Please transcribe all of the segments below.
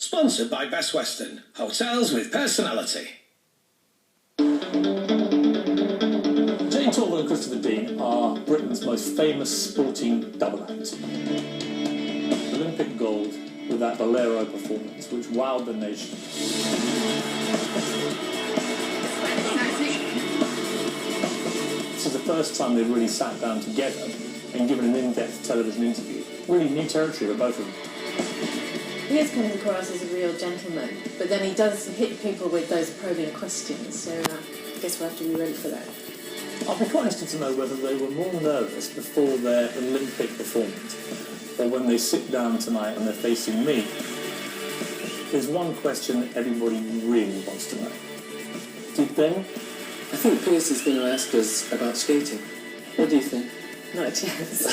Sponsored by Best Western, hotels with personality. Jane Torvill and Christopher Dean are Britain's most famous sporting double act. Olympic gold with that Bolero performance, which wowed the nation. This is the first time they've really sat down together and given an in-depth television interview. Really new territory for both of them. He has comes across as a real gentleman, but then he does hit people with those probing questions, so I guess we'll have to be ready for that. I'll be quite interested to know whether they were more nervous before their Olympic performance or when they sit down tonight and they're facing me. There's one question that everybody really wants to know. Did they? I think Chris is going to ask us about skating. What do you think? Not a chance.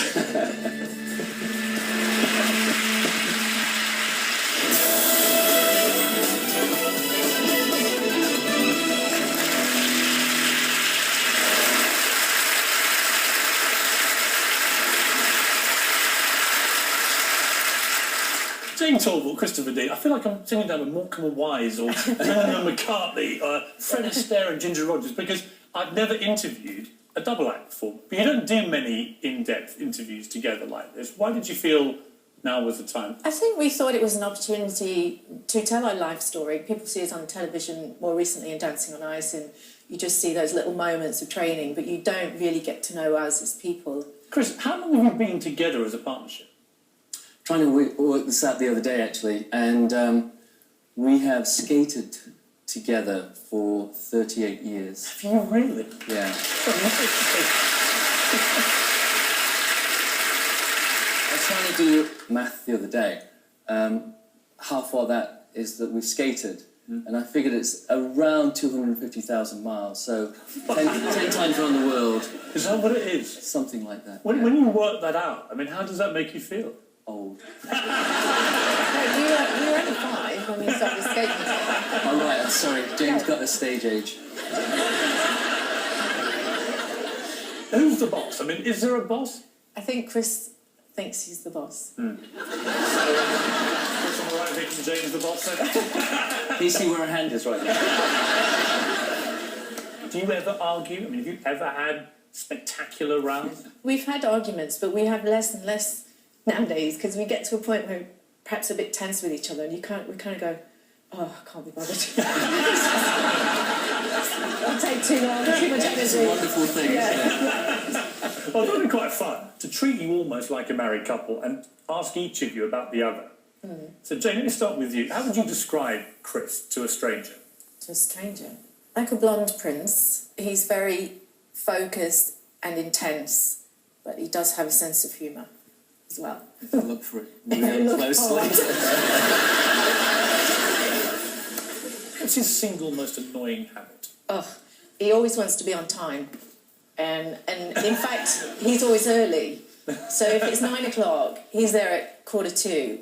Jane Torvill, Christopher Dean, I feel like I'm singing down with Morecambe Wise or Lennon and McCartney or Fred Astaire and Ginger Rogers, because I've never interviewed a double act before. But you don't do many in-depth interviews together like this. Why did you feel now was the time? I think we thought it was an opportunity to tell our life story. People see us on television more recently in Dancing on Ice, and you just see those little moments of training, but you don't really get to know us as people. Chris, how long have you been together as a partnership? Trying to work this out the other day, actually, and we have skated together for 38 years. Have you really? Yeah. I was trying to do math the other day. How far that is that we've skated, and I figured it's around 250,000 miles, so 10 times around the world. Is that what it is? Something like that. When you work that out, I mean, how does that make you feel? No, Old. you were only 5 when we started skating. Oh, right, I'm sorry. James got the stage age. Who's the boss? I mean, is there a boss? I think Chris thinks he's the boss. Chris on the right thinking James the boss then? Do you see where her hand is right now? Do you ever argue? I mean, have you ever had spectacular rows? We've had arguments, but we have less and less nowadays, because we get to a point where we're perhaps a bit tense with each other, and we kind of go, oh, I can't be bothered. It'll take too long, too much energy. It's a wonderful thing, yeah. isn't it? Well, it would be quite fun to treat you almost like a married couple and ask each of you about the other. So, Jane, let me start with you. How would you describe Chris to a stranger? To a stranger? Like a blonde prince. He's very focused and intense, but he does have a sense of humour as well. If you look for it really closely. What's his single most annoying habit? Oh, he always wants to be on time. And in fact, he's always early. So if it's 9 o'clock, he's there at 1:45,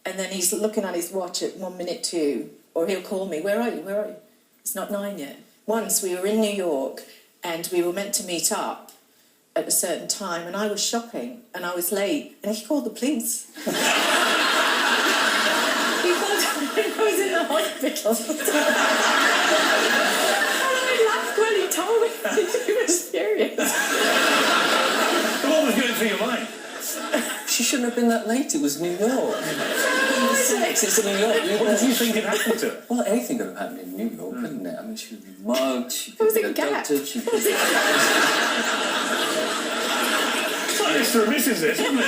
and then he's looking at his watch at 1:02, or he'll call me, where are you? It's not 9 yet. Once we were in New York, and we were meant to meet up at a certain time, and I was shopping, and I was late, and he called the police. He called, I was in the hospital. And I laughed when he told me. He was furious. What was going through your mind? She shouldn't have been that late. It was New York. It's in New York. What did you think had happened to her? Well, anything could have happened in New York, couldn't it? I mean, she could be mugged, she It could was be a gap. abducted, she could be... It's like Mr. and Mrs. this, isn't it?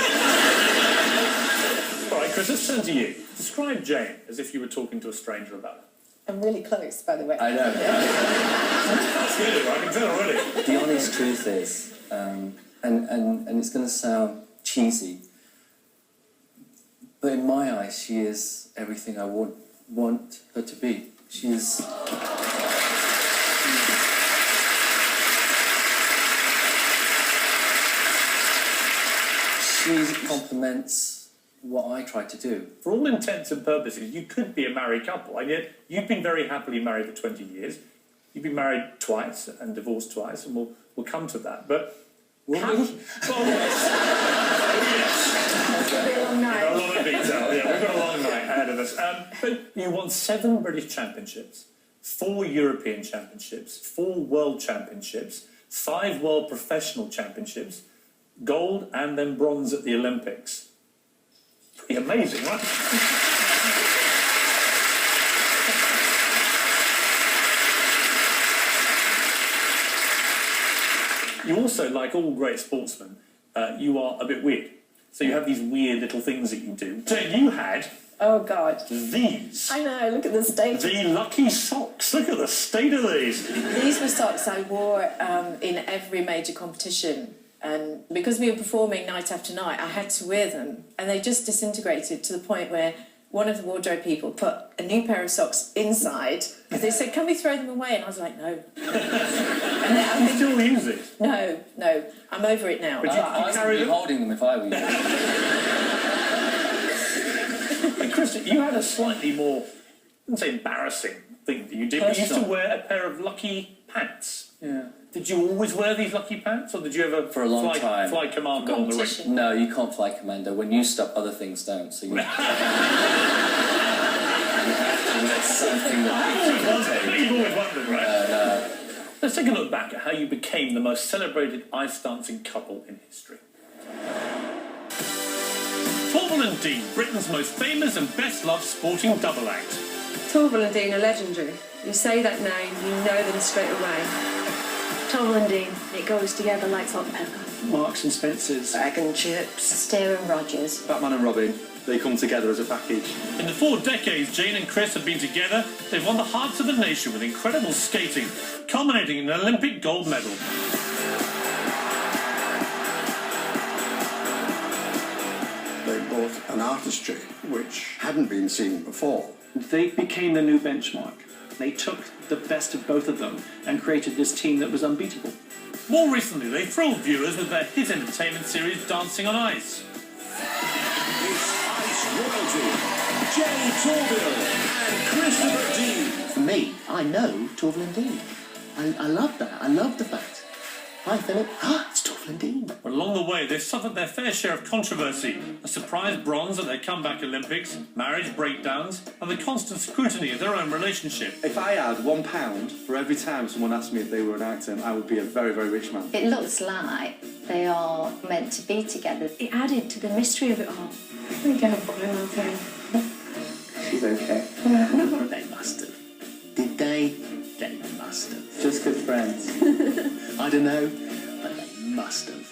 All right, Chris, let's turn to you. Describe Jane as if you were talking to a stranger about her. I'm really close, by the way. I know. That's good, I can tell already. The honest truth is, and it's going to sound cheesy, but in my eyes, she is everything I want her to be. She is... She complements what I try to do. For all intents and purposes, you could be a married couple, and yet you've been very happily married for 20 years. You've been married twice and divorced twice, and we'll come to that. But Will we? Well, yes. It's going to be a long night. A lot of detail. Yeah, we've got a long night ahead of us. us. But you won 7 British Championships, 4 European Championships, 4 World Championships, 5 World Professional Championships, gold and then bronze at the Olympics. Pretty amazing, right? You also, like all great sportsmen, you are a bit weird. So you have these weird little things that you do. So you had... Oh, God. These. I know, look at the state. The lucky socks. Look at the state of these. These were socks I wore in every major competition. And because we were performing night after night, I had to wear them. And they just disintegrated to the point where one of the wardrobe people put a new pair of socks inside. Because they said, can we throw them away? And I was like, no. And then, You still use it? no, I'm over it now. But I would be holding them if I were you. But Chris, you had a slightly more, I wouldn't say embarrassing thing that you did. You used to wear a pair of lucky pants. Yeah. Did you always wear these lucky pants, or did you ever For a long time. fly commando on the ring? Competition. No, you can't fly commando. When you stop, other things don't. So you have to wear something that You've always wondered, right? no. Let's take a look back at how you became the most celebrated ice dancing couple in history. Torvill and Dean, Britain's most famous and best-loved sporting double act. Torvill and Dean are legendary. You say that name, you know them straight away. Torvill and Dean, it goes together like salt and pepper. Marks and Spencer's, Bag and chips. Astaire and Rogers. Batman and Robin, they come together as a package. In the 4 decades Jane and Chris have been together, they've won the hearts of the nation with incredible skating, culminating in an Olympic gold medal. They brought an artistry which hadn't been seen before. They became the new benchmark. They took the best of both of them and created this team that was unbeatable. More recently, they thrilled viewers with their hit entertainment series Dancing on Ice. It's Ice Royalty, Jane Torvill and Christopher Dean. For me, I know Torvill and Dean. I love that. I love the fact. Hi, Philip. It's Torvill and Dean. But along the way, they've suffered their fair share of controversy. A surprise bronze at their comeback Olympics, marriage breakdowns, and the constant scrutiny of their own relationship. If I had £1 for every time someone asked me if they were an actor, I would be a very, very rich man. It looks like they are meant to be together. It added to the mystery of it all. We don't cry, She's okay. They must have. Did they? They must have. Just good friends. I don't know, but they must have.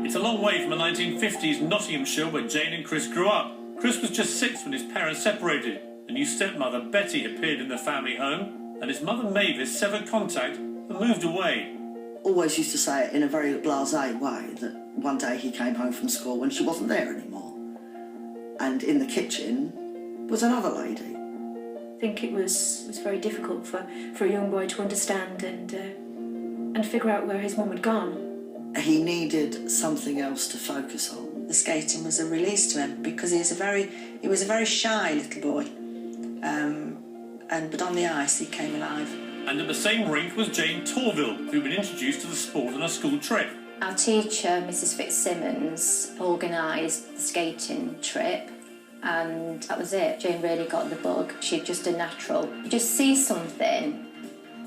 It's a long way from the 1950s Nottinghamshire where Jane and Chris grew up. Chris was just 6 when his parents separated. A new stepmother, Betty, appeared in the family home, and his mother, Mavis, severed contact and moved away. Always used to say it in a very blasé way that one day he came home from school when she wasn't there anymore. And in the kitchen was another lady. I think it was very difficult for a young boy to understand and figure out where his mum had gone. He needed something else to focus on. The skating was a release to him because he was a very shy little boy. But on the ice he came alive. And at the same rink was Jane Torvill, who'd been introduced to the sport on a school trip. Our teacher, Mrs. Fitzsimmons, organised the skating trip, and that was it. Jane really got the bug. She's just a natural. You just see something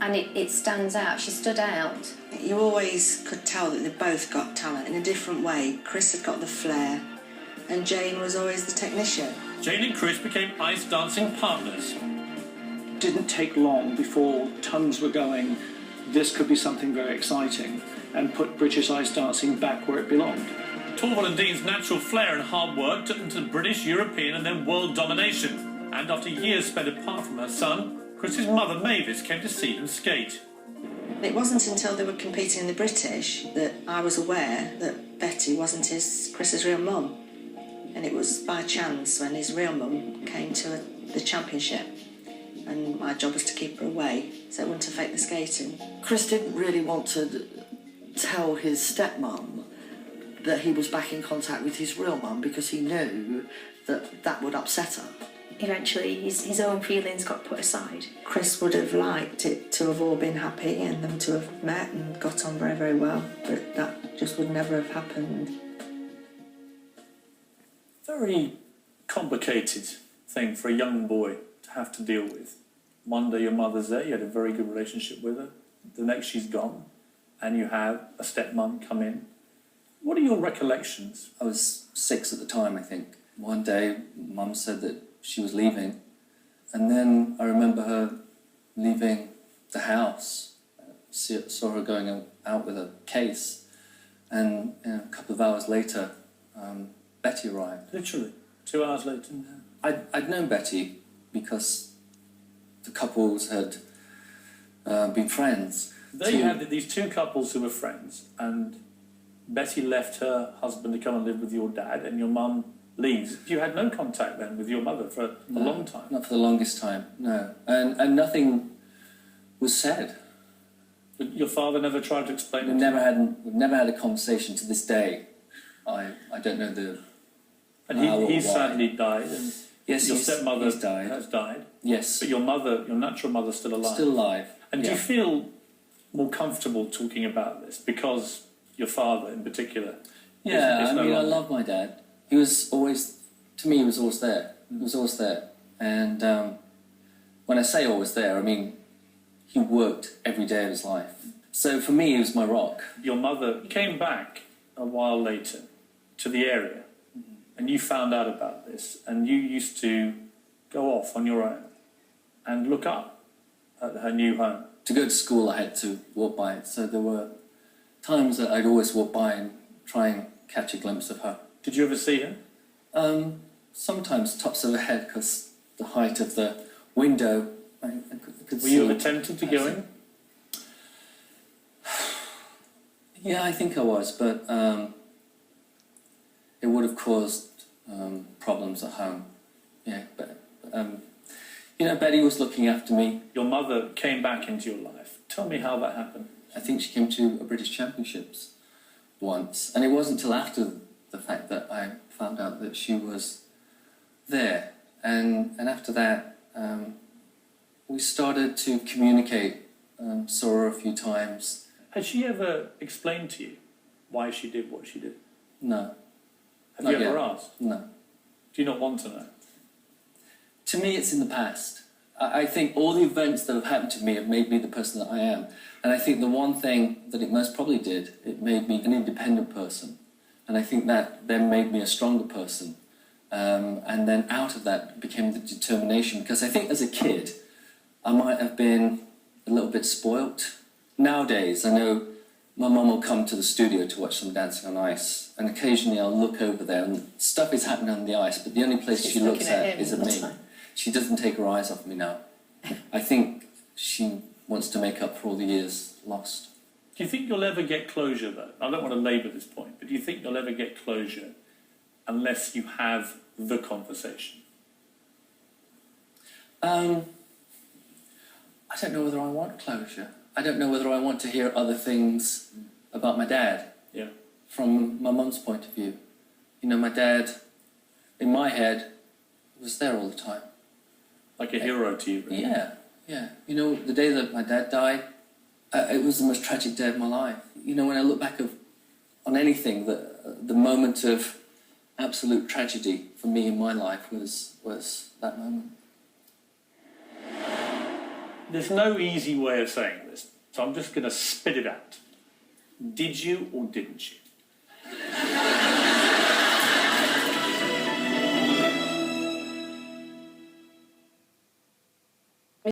and it stands out. She stood out. You always could tell that they both got talent in a different way. Chris had got the flair and Jane was always the technician. Jane and Chris became ice dancing partners. Didn't take long before tongues were going, this could be something very exciting, and put British ice dancing back where it belonged. Torvill and Dean's natural flair and hard work took them to British, European and then world domination. And after years spent apart from her son, Chris's mother Mavis came to see them skate. It wasn't until they were competing in the British that I was aware that Betty wasn't Chris's real mum. And it was by chance when his real mum came to the championship. And my job was to keep her away so it wouldn't affect the skating. Chris didn't really want to tell his stepmum that he was back in contact with his real mum because he knew that that would upset her. Eventually, his own feelings got put aside. Chris would have liked it to have all been happy and them to have met and got on very, very well, but that just would never have happened. Very complicated thing for a young boy to have to deal with. One day your mother's there, you had a very good relationship with her. The next she's gone, and you have a stepmom come in. What are your recollections? I was 6 at the time, I think. One day, Mum said that she was leaving, and then I remember her leaving the house. Saw her going out with a case, and a couple of hours later, Betty arrived. Literally, 2 hours later. I'd known Betty because the couples had been friends. There you had these two couples who were friends, and Betty left her husband to come and live with your dad, and your mum leaves. You had no contact then with your mother for a long time? Not for the longest time, no. And nothing was said. But your father never tried to explain it? We've never had a conversation to this day. I don't know the... And he sadly died, and yes, your stepmother has died. Yes. But your mother, your natural mother's still alive. Still alive. And do you feel more comfortable talking about this because your father, in particular? Yeah, is no I longer. love my dad. He was always, to me, he was always there. He was always there. And when I say always there, I mean he worked every day of his life. So for me, he was my rock. Your mother came back a while later to the area, and you found out about this, and you used to go off on your own and look up at her new home. To go to school, I had to walk by it, so there were times that I'd always walk by and try and catch a glimpse of her. Did you ever see her? Sometimes tops of her head, because the height of the window, I could Were see. you tempted to go in? Yeah, I think I was, but it would have caused problems at home. Yeah, but Betty was looking after me. Your mother came back into your life. Tell me how that happened. I think she came to a British Championships once, and it wasn't until after the fact that I found out that she was there, and after that we started to communicate. Saw her a few times. Had she ever explained to you why she did what she did? No. Have you ever asked? No. Do you not want to know? To me, it's in the past. I think all the events that have happened to me have made me the person that I am. And I think the one thing that it most probably did, it made me an independent person. And I think that then made me a stronger person. And then out of that became the determination. Because I think as a kid, I might have been a little bit spoilt. Nowadays, I know my mum will come to the studio to watch some Dancing on Ice, and occasionally I'll look over there and stuff is happening on the ice, but the only place she looks at is at me. She doesn't take her eyes off me now. I think she wants to make up for all the years lost. Do you think you'll ever get closure, though? I don't want to labour this point, but do you think you'll ever get closure unless you have the conversation? I don't know whether I want closure. I don't know whether I want to hear other things about my dad. Yeah. From my mum's point of view. You know, my dad, in my head, was there all the time. Like a hero to you, really? Yeah, yeah. You know, the day that my dad died, it was the most tragic day of my life. You know, when I look back on anything, the moment of absolute tragedy for me in my life was that moment. There's no easy way of saying this, so I'm just going to spit it out. Did you or didn't you?